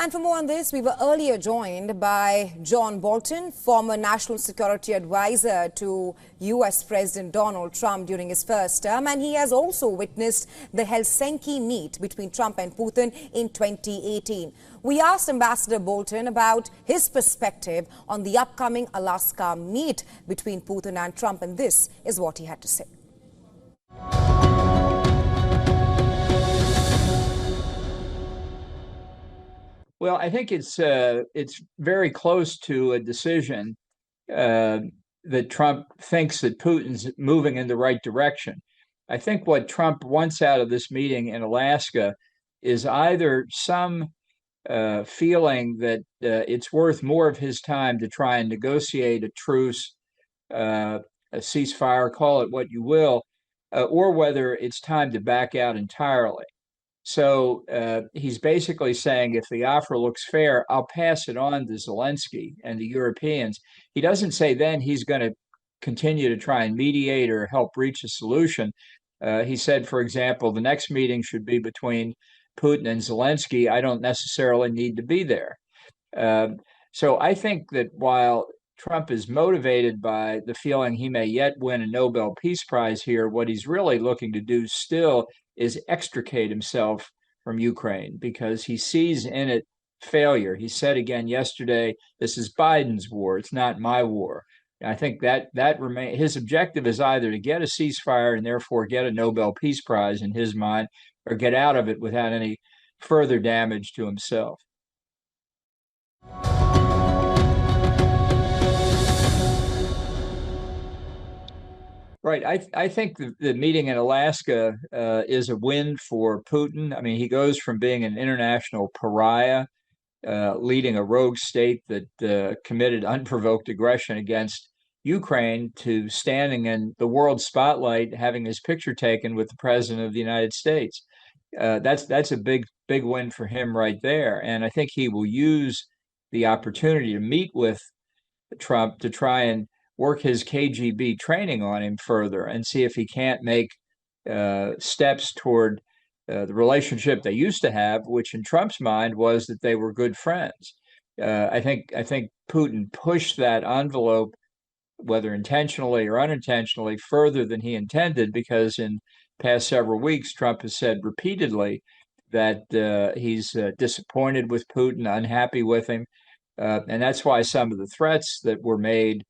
And for more on this, we were earlier joined by John Bolton, former National Security Advisor to U.S. President Donald Trump during his first term. And he has also witnessed the Helsinki meet between Trump and Putin in 2018. We asked Ambassador Bolton about his perspective on the upcoming Alaska meet between Putin and Trump, and this is what he had to say. Well, I think it's very close to a decision that Trump thinks that Putin's moving in the right direction. I think what Trump wants out of this meeting in Alaska is either some feeling that it's worth more of his time to try and negotiate a truce, a ceasefire, call it what you will, or whether it's time to back out entirely. So he's basically saying, if the offer looks fair, I'll pass it on to Zelensky and the Europeans. He doesn't say then he's going to continue to try and mediate or help reach a solution. He said, for example, the next meeting should be between Putin and Zelensky. I don't necessarily need to be there. So I think that while Trump is motivated by the feeling he may yet win a Nobel Peace Prize here, what he's really looking to do still is extricate himself from Ukraine, because he sees in it failure. He said again yesterday, this is Biden's war, it's not my war. And I think that remains his objective, is either to get a ceasefire and therefore get a Nobel Peace Prize in his mind, or get out of it without any further damage to himself. Right. I think the meeting in Alaska is a win for Putin. I mean, he goes from being an international pariah, leading a rogue state that committed unprovoked aggression against Ukraine, to standing in the world spotlight, having his picture taken with the President of the United States. That's a big win for him right there. And I think he will use the opportunity to meet with Trump to try and work his KGB training on him further and see if he can't make steps toward the relationship they used to have, which in Trump's mind was that they were good friends. I think Putin pushed that envelope, whether intentionally or unintentionally, further than he intended, because in past several weeks, Trump has said repeatedly that he's disappointed with Putin, unhappy with him. And that's why some of the threats that were made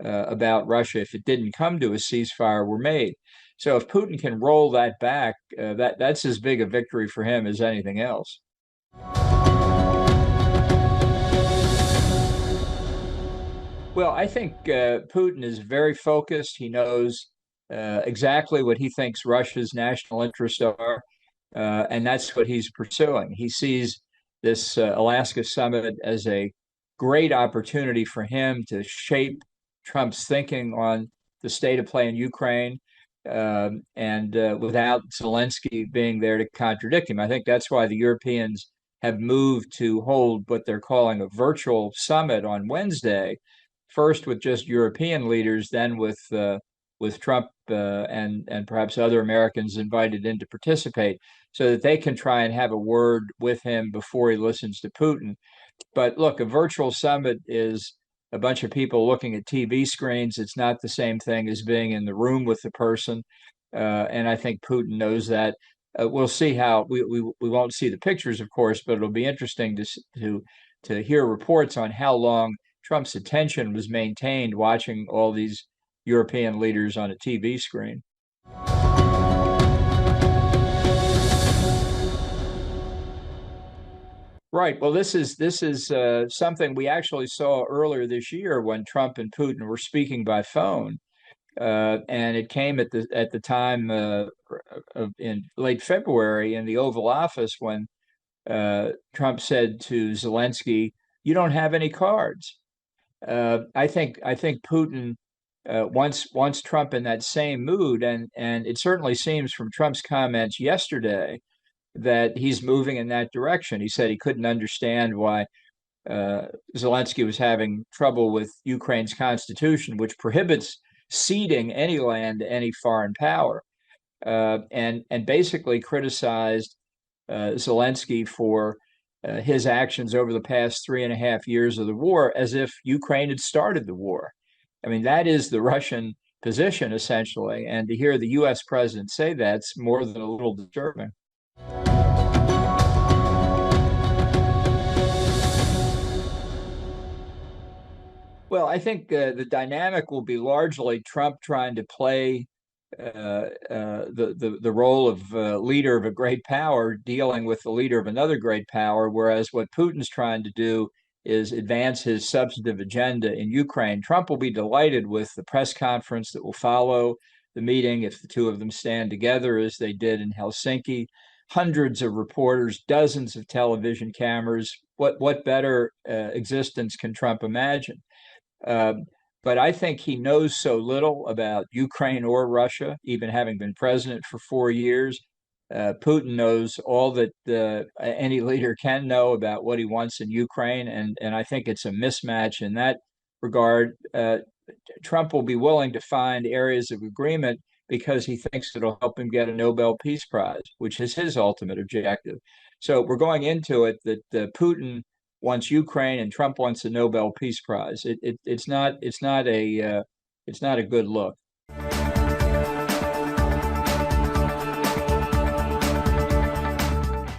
about Russia, if it didn't come to a ceasefire, were made. So if Putin can roll that back, that's as big a victory for him as anything else. Well, I think Putin is very focused. He knows exactly what he thinks Russia's national interests are, and that's what he's pursuing. He sees this Alaska summit as a great opportunity for him to shape Trump's thinking on the state of play in Ukraine, and without Zelensky being there to contradict him. I think that's why the Europeans have moved to hold what they're calling a virtual summit on Wednesday, first with just European leaders, then with Trump and perhaps other Americans invited in to participate, so that they can try and have a word with him before he listens to Putin. But look, a virtual summit is a bunch of people looking at TV screens. It's not the same thing as being in the room with the person. And I think Putin knows that. We'll see how we won't see the pictures, of course, but it'll be interesting to hear reports on how long Trump's attention was maintained watching all these European leaders on a TV screen. Right. Well, this is something we actually saw earlier this year when Trump and Putin were speaking by phone, and it came at the time in late February in the Oval Office, when Trump said to Zelensky, "You don't have any cards." I think Putin wants Trump in that same mood, and it certainly seems from Trump's comments yesterday that he's moving in that direction. He said he couldn't understand why Zelensky was having trouble with Ukraine's constitution, which prohibits ceding any land to any foreign power, and basically criticized Zelensky for his actions over the past 3.5 years of the war as if Ukraine had started the war. I mean, that is the Russian position, essentially. And to hear the U.S. president say that's more than a little disturbing. Well, I think the dynamic will be largely Trump trying to play the role of leader of a great power, dealing with the leader of another great power, whereas what Putin's trying to do is advance his substantive agenda in Ukraine. Trump will be delighted with the press conference that will follow the meeting if the two of them stand together, as they did in Helsinki. Hundreds of reporters, dozens of television cameras. What better existence can Trump imagine? Um, but I think he knows so little about Ukraine or Russia, even having been president for 4 years. Putin knows all that any leader can know about what he wants in Ukraine, and I think it's a mismatch in that regard. Trump will be willing to find areas of agreement because he thinks it'll help him get a Nobel Peace Prize, which is his ultimate objective. So we're going into it that Putin wants Ukraine and Trump wants a Nobel Peace Prize. It's not a good look.